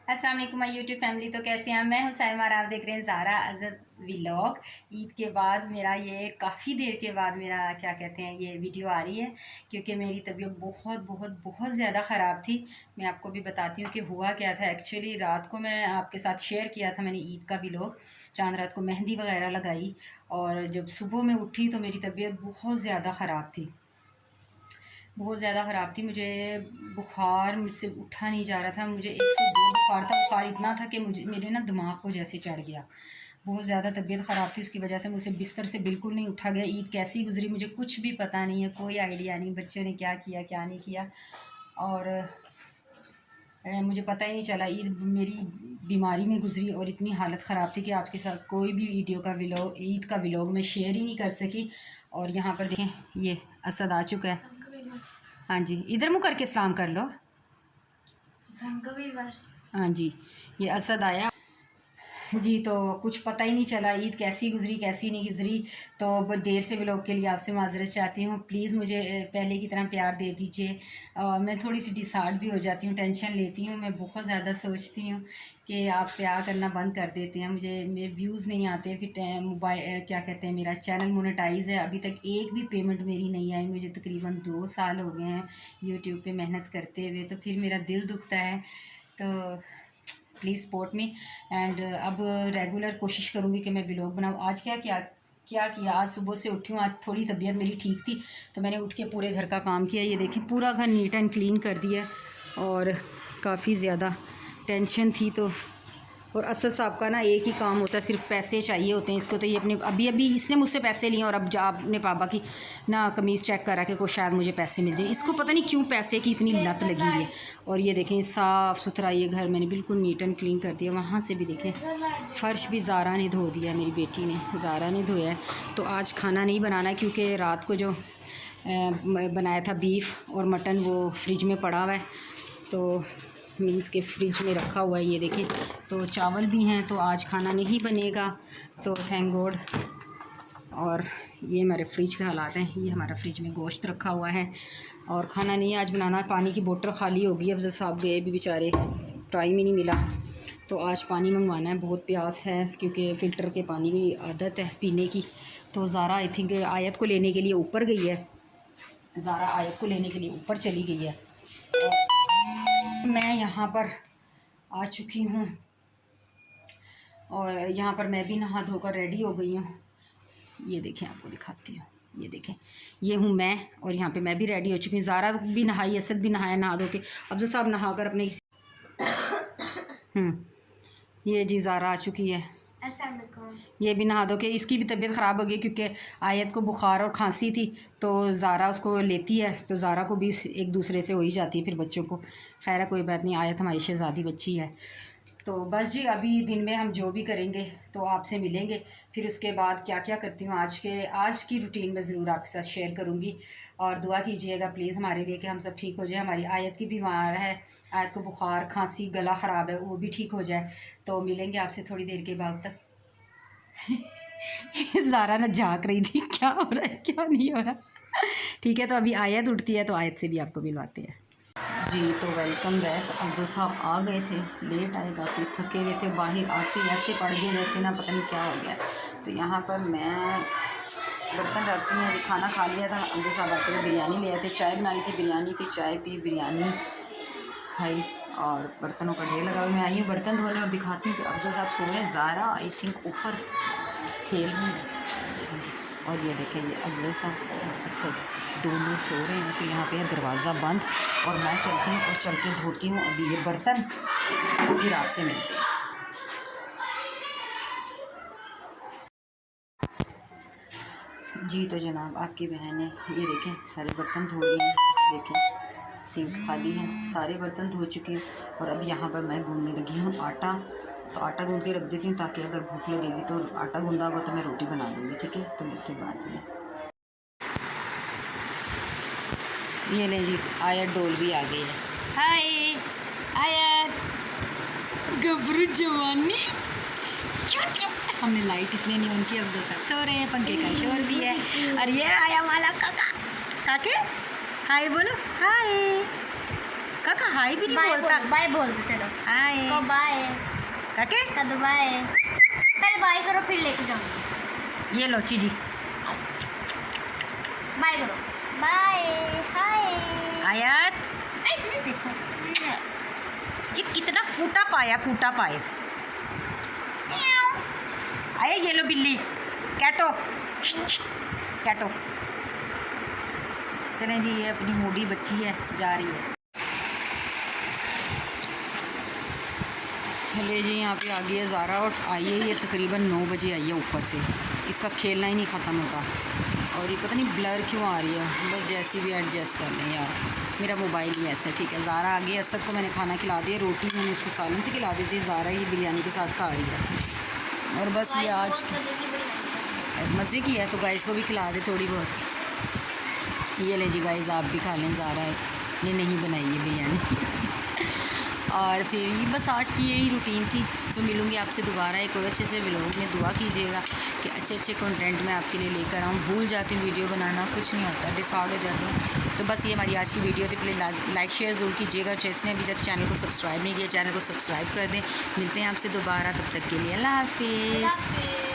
अस्सलाम वालेकुम my YouTube family. तो कैसे हैं? मैं हूं साइमा और आप देख रहे हैं ज़ारा अज़द व्लॉग। ईद के बाद मेरा ये काफ़ी देर के बाद मेरा क्या कहते हैं ये वीडियो आ रही है, क्योंकि मेरी तबीयत बहुत बहुत बहुत ज़्यादा ख़राब थी। मैं आपको भी बताती हूँ कि हुआ क्या था। एक्चुअली रात को मैं आपके साथ शेयर किया था मैंने ईद का व्लॉग। चांद रात को मेहंदी वगैरह लगाई और जब सुबह में उठी तो मेरी तबीयत बहुत ज़्यादा ख़राब थी, बहुत ज़्यादा ख़राब थी। मुझे बुखार मुझसे उठा नहीं जा रहा था। मुझे 102 बुखार था। बुखार इतना था कि मुझे मेरे ना दिमाग को जैसे चढ़ गया। बहुत ज़्यादा तबीयत ख़राब थी, उसकी वजह से मुझसे बिस्तर से बिल्कुल नहीं उठा गया। ईद कैसी गुजरी मुझे कुछ भी पता नहीं है, कोई आइडिया नहीं बच्चों ने क्या किया क्या नहीं किया। और मुझे पता ही नहीं चला। ईद मेरी बीमारी में गुजरी और इतनी हालत ख़राब थी कि आपके साथ कोई भी वीडियो का व्लॉग, ईद का व्लॉग मैं शेयर ही नहीं कर सकी। और यहाँ पर देखें ये असद आ चुका है। हाँ जी, इधर मुँह करके सलाम कर लो। हाँ जी, ये असद आया जी। तो कुछ पता ही नहीं चला ईद कैसी गुजरी कैसी नहीं गुजरी। तो देर से व्लॉग के लिए आपसे माजरत चाहती हूँ। प्लीज़ मुझे पहले की तरह प्यार दे दीजिए। मैं थोड़ी सी डिसहार्ट भी हो जाती हूँ, टेंशन लेती हूँ। मैं बहुत ज़्यादा सोचती हूँ कि आप प्यार करना बंद कर देते हैं। मुझे मेरे व्यूज़ नहीं आते, फिर मोबाइल क्या कहते हैं मेरा चैनल मोनेटाइज़ है। अभी तक एक भी पेमेंट मेरी नहीं आई। मुझे तकरीबन 2 साल हो गए हैं यूट्यूब पे मेहनत करते हुए। तो फिर मेरा दिल दुखता है। तो प्लीज़ सपोर्ट मी। एंड अब रेगुलर कोशिश करूँगी कि मैं व्लॉग बनाऊँ। आज क्या किया, आज सुबह से उठी हूँ। आज थोड़ी तबीयत मेरी ठीक थी तो मैंने उठ के पूरे घर का काम किया। ये देखें पूरा घर नीट एंड क्लीन कर दिया। और काफ़ी ज़्यादा टेंशन थी। तो और असद साहब का ना एक ही काम होता है, सिर्फ पैसे चाहिए होते हैं इसको। तो ये अपने अभी अभी इसने मुझसे पैसे लिए और अब जा अपने पापा की ना कमीज़ चेक करा कि को शायद मुझे पैसे मिल जाए। इसको पता नहीं क्यों पैसे की इतनी लत लगी हुई है। और ये देखें साफ़ सुथरा ये घर मैंने बिल्कुल नीट एंड क्लीन कर दिया। वहाँ से भी देखें फ़र्श भी ज़ारा ने धो दिया, मेरी बेटी ने, ज़ारा ने धोया है। तो आज खाना नहीं बनाना है क्योंकि रात को जो बनाया था बीफ और मटन वो फ्रिज में पड़ा हुआ है। तो मीन्स के फ्रिज में रखा हुआ है। ये देखें तो चावल भी हैं, तो आज खाना नहीं बनेगा। तो थैंक गॉड। और ये हमारे फ्रिज के हालात हैं। ये हमारा फ्रिज में गोश्त रखा हुआ है और खाना नहीं आज बनाना। पानी की बोतल खाली हो गई। अफजल साहब गए भी बेचारे, टाइम ही नहीं मिला। तो आज पानी मंगवाना है, बहुत प्यास है क्योंकि फ़िल्टर के पानी की आदत है पीने की। तो ज़ारा आई थिंक आयत को लेने के लिए ऊपर गई है। ज़ारा आयत को लेने के लिए ऊपर चली गई है और मैं यहाँ पर आ चुकी हूँ। और यहाँ पर मैं भी नहा धोकर रेडी हो गई हूँ। ये देखें आपको दिखाती हूँ। ये देखें ये हूँ मैं और यहाँ पे मैं भी रेडी हो चुकी हूँ। ज़ारा भी नहाई, असद भी नहाया नहा धो के। अफजल साहब नहा कर अपने ये जी ज़ारा आ चुकी है। ये भी नहा धो के, इसकी भी तबीयत ख़राब हो गई क्योंकि आयत को बुखार और खांसी थी। तो ज़ारा उसको लेती है तो ज़ारा को भी एक दूसरे से हो ही जाती है फिर बच्चों को। खैर है कोई बात नहीं, आयत हमारी शहज़ादी बच्ची है। तो बस जी अभी दिन में हम जो भी करेंगे तो आपसे मिलेंगे। फिर उसके बाद क्या क्या करती हूँ आज की रूटीन में ज़रूर आपके साथ शेयर करूँगी। और दुआ कीजिएगा प्लीज़ हमारे लिए कि हम सब ठीक हो जाए। हमारी आयत की बीमार है, आयत को बुखार खांसी गला ख़राब है, वो भी ठीक हो जाए। तो मिलेंगे आपसे थोड़ी देर के बाद तक। ज़ारा ना झाँक रही थी क्या हो रहा है क्या नहीं हो रहा। ठीक है, तो अभी आयत उठती है तो आयत से भी आपको मिलवाते हैं जी। तो वेलकम बैक। अफजल साहब आ गए थे, लेट आए, काफ़ी थके हुए थे। बाहर आते ऐसे पड़ गए जैसे ना पता नहीं क्या हो गया। तो यहाँ पर मैं बर्तन रखती हूँ। अभी खाना खा लिया था। अफजल साहब आते हुए बिरयानी ले आए थे, चाय बनाई थी, बिरयानी थी, चाय पी, बिरयानी खाई और बर्तनों का ढेर लगा हुआ। मैं आई हूँ बर्तन धोने और दिखाती हूँ कि अफजल साहब सो रहे हैं, ज़ारा आई थिंक ऊपर खेल रही है। और ये देखें ये अफजल साहब सब दोनों सो रहे हैं। तो यहाँ पे है दरवाज़ा बंद और मैं चलती हूँ और चल के धोती हूँ अभी ये बर्तन, फिर आपसे मिलती हूँ जी। तो जनाब आपकी बहन है, ये देखें सारे बर्तन धो लिए हैं। देखें सिंक खाली है, सारे बर्तन धो चुकी हूँ। और अब यहाँ पर मैं गूँधने लगी हूँ आटा। तो आटा गूँध के रख देती हूँ ताकि अगर भूख लगेगी तो आटा गूँधा होगा तो मैं रोटी बना लूँगी। ठीक है, तो मिलते बाद में। ये ले जी आयत डोल भी आ गई है। हाय आयत गबरू जवानी। हमने लाइट इसलिए नहीं ऑन की, अफजल साहब सो रहे हैं, पंखे का शोर भी है। और ये आया माला काका, काके हाय बोलो, हाय तक हाय भी नहीं बोलता। बाय बोल दो, चलो हाय तो बाय काके कर दो, बाय। पहले बाय करो फिर लेके जाऊंगी। ये लो चीजी बाय करो, बाय हाय। आयत देखो ये कितना कूटा पाया आया। ये लो बिल्ली कैटो कैटो। चलें जी, ये अपनी मोटी बच्ची है, जा रही है। चले जी, यहाँ पे आ गई है ज़ारा और आई है ये तकरीबन 9 बजे आई है ऊपर से। इसका खेलना ही नहीं ख़त्म होता और ये पता नहीं ब्लर क्यों आ रही है। बस जैसी भी एडजस्ट कर लें यार, मेरा मोबाइल ही ऐसा है। ठीक है, ज़ारा आ गई। असद को मैंने खाना खिला दिया, रोटी मैंने उसको सालन से खिला दी थी। ज़ारा ये बिरयानी के साथ खा रही है और बस ये आज मज़े की है तो गाइस को भी खिला दे थोड़ी बहुत। ये ले जी गाइस, आप भी खा लें। ज़ारा ने नहीं बनाई है बिरयानी और फिर ये बस आज की यही रूटीन थी। तो मिलूँगी आपसे दोबारा एक और अच्छे से व्लॉग में। दुआ कीजिएगा कि अच्छे अच्छे कंटेंट मैं आपके लिए लेकर आऊँ। भूल जाती हूँ वीडियो बनाना, कुछ नहीं होता, डिसऑर्ड हो जाती हूँ। तो बस ये हमारी आज की वीडियो थी। प्लीज़ लाइक शेयर ज़रूर कीजिएगा। जिसने अभी तक चैनल को सब्सक्राइब नहीं किया, चैनल को सब्सक्राइब कर दें। मिलते हैं आपसे दोबारा, तब तक के लिए अल्लाह हाफिज़।